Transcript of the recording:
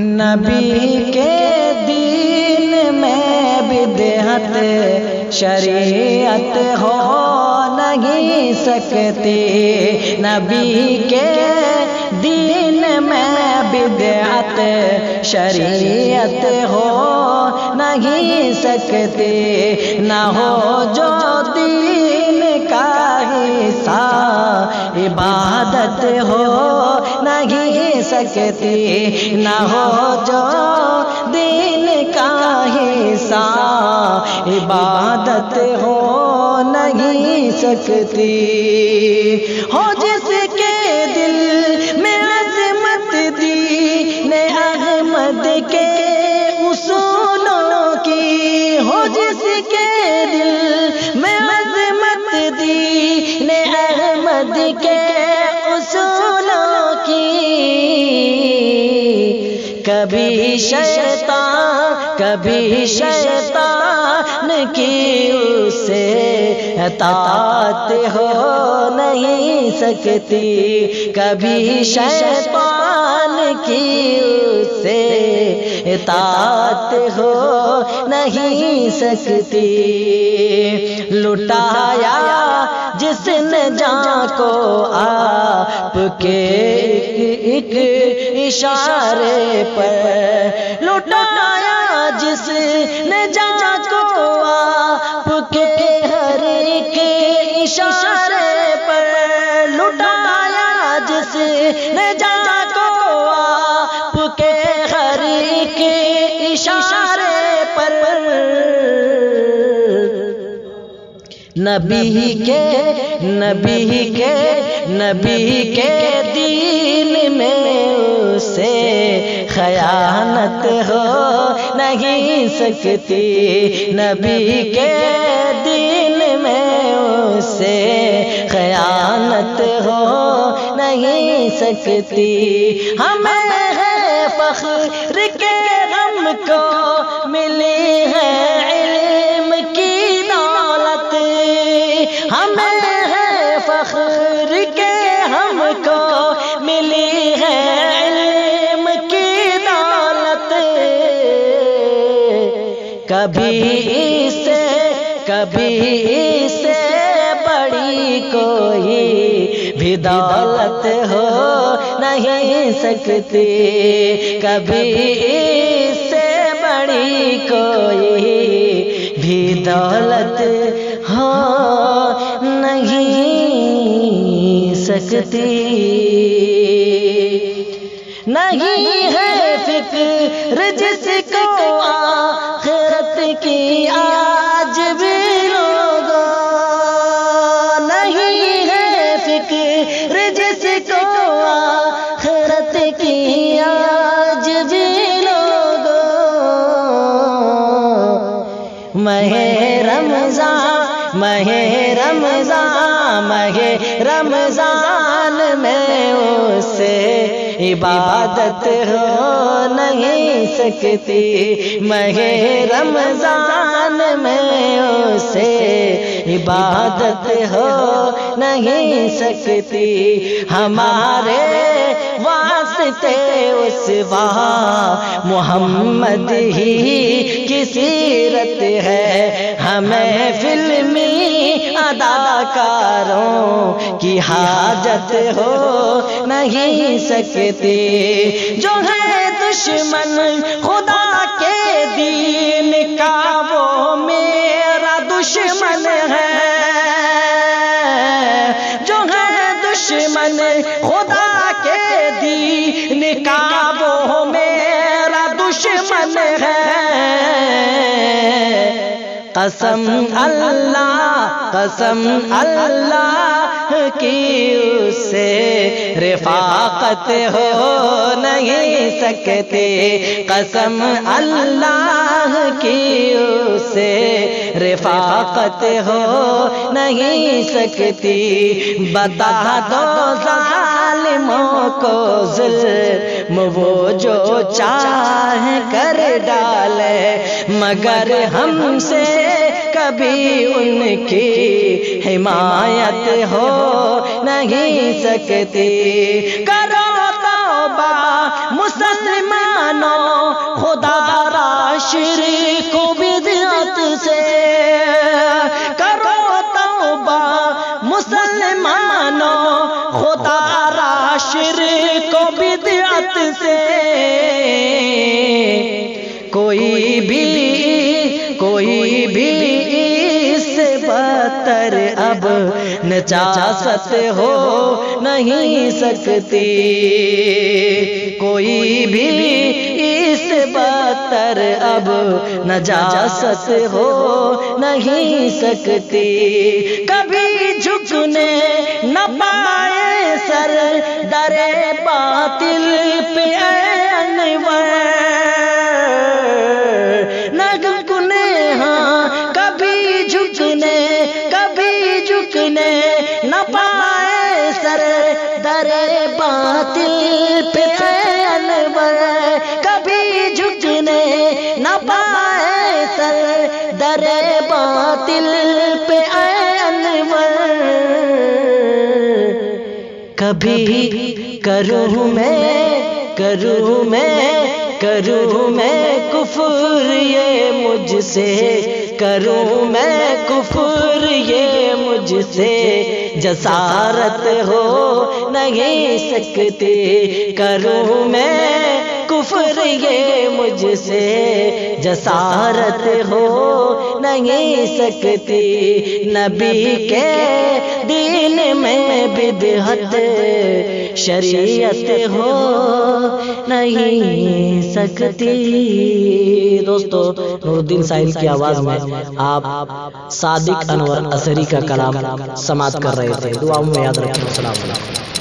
نبی کے دین میں بدعت شریعت ہو نہیں سکتی، نبی کے دین میں بدعت شریعت ہو نہیں سکتی، نہ ہو جو دین کا حصہ عبادت ہو نہیں سکتی، نہ ہو جو دین کا حصہ عبادت ہو نہیں سکتی۔ ہو جس کے دل میں عظمت دین احمد کے اصولوں کی، ہو جس کے دل میں عظمت دین احمد کے اصولوں کی، کبھی شیطان کی اسے اطاعت ہو نہیں سکتی، کبھی شیطان کی اسے اطاعت ہو نہیں سکتی۔ لٹایا جس نے جان کو آپ کے ایک اشارے پر، لٹایا جس نے جان کو آپ کے ہر ایک اشارے پر، لٹایا جس نے جان کو آپ کے ہر ایک اشارے پر، نبی کے دین میں اسے خیانت ہو نہیں سکتی، نبی کے دین میں اسے خیانت ہو نہیں سکتی۔ ہمیں ہے فخر کے ہم کو ملی ہے علم کی دولت، ہمیں ہے فخر کے ہم کو ملی ہے علم کی دولت، کبھی اس سے بڑی کوئی بھی دولت ہو نہیں سکتی، کبھی اس سے بڑی کوئی بھی دولت ہو نہیں سکتی۔ نہیں ہے فکر جس کو آخرت کی آج بھی لوگوں، نہیں ہے فکر جس کو آخرت کی آج بھی لوگوں، رمضان میں اسے عبادت ہو نہیں سکتی، رمضان میں اسے عبادت ہو نہیں سکتی۔ ہمارے واسطے اسوا محمد ہی کی سیرت ہے، ہمیں فلمی اداکاروں کی حاجت ہو نہیں سکتی۔ جو ہے دشمن خدا کے دین کا وہ میرا دشمن ہے، جو ہے دشمن خدا کے دین کا وہ میرا دشمن ہے۔ قسم اللہ کی اسے رفاقت ہو نہیں سکتی، قسم اللہ کی اسے رفاقت ہو نہیں سکتی۔ بتا دو ظالموں کو ظلم وہ جو چاہ کر ڈالے، مگر ہم سے کبھی ان کی حمایت ہو نہیں سکتی۔ کرو توبہ مسلمانوں شرک و بدعت سے، کرو توبہ مسلمانوں خدا را شرک و بدعت سے۔ کوئی بھی اس سے بدتر اب نجاست ہو نہیں سکتی، کوئی بھی اس سے بدتر اب نجاست ہو نہیں سکتی۔ کبھی جھکنے نہ پائے سر در باطل پہ اے انور، نہ جھکنے کبھی جھکنے نہ پائے سر در باطل پہ اے انور، کبھی جھکنے نہ پائے سر در باطل پہ اے انور۔ کبھی کروں میں کفر یہ مجھ سے، کروں میں کفر یہ مجھ سے جسارت ہو نہیں سکتی، کروں میں کفر یہ مجھ سے جسارت ہو نہیں سکتی۔ نبی کے دین میں بدعت شریعت ہو نہیں سکتی۔ دوستو، نور الدین ساحل کی آواز میں آپ صادق انور اثری کا کلام سماعت کر رہے تھے، دعاؤں میں یاد رکھیں۔ السلام علیکم۔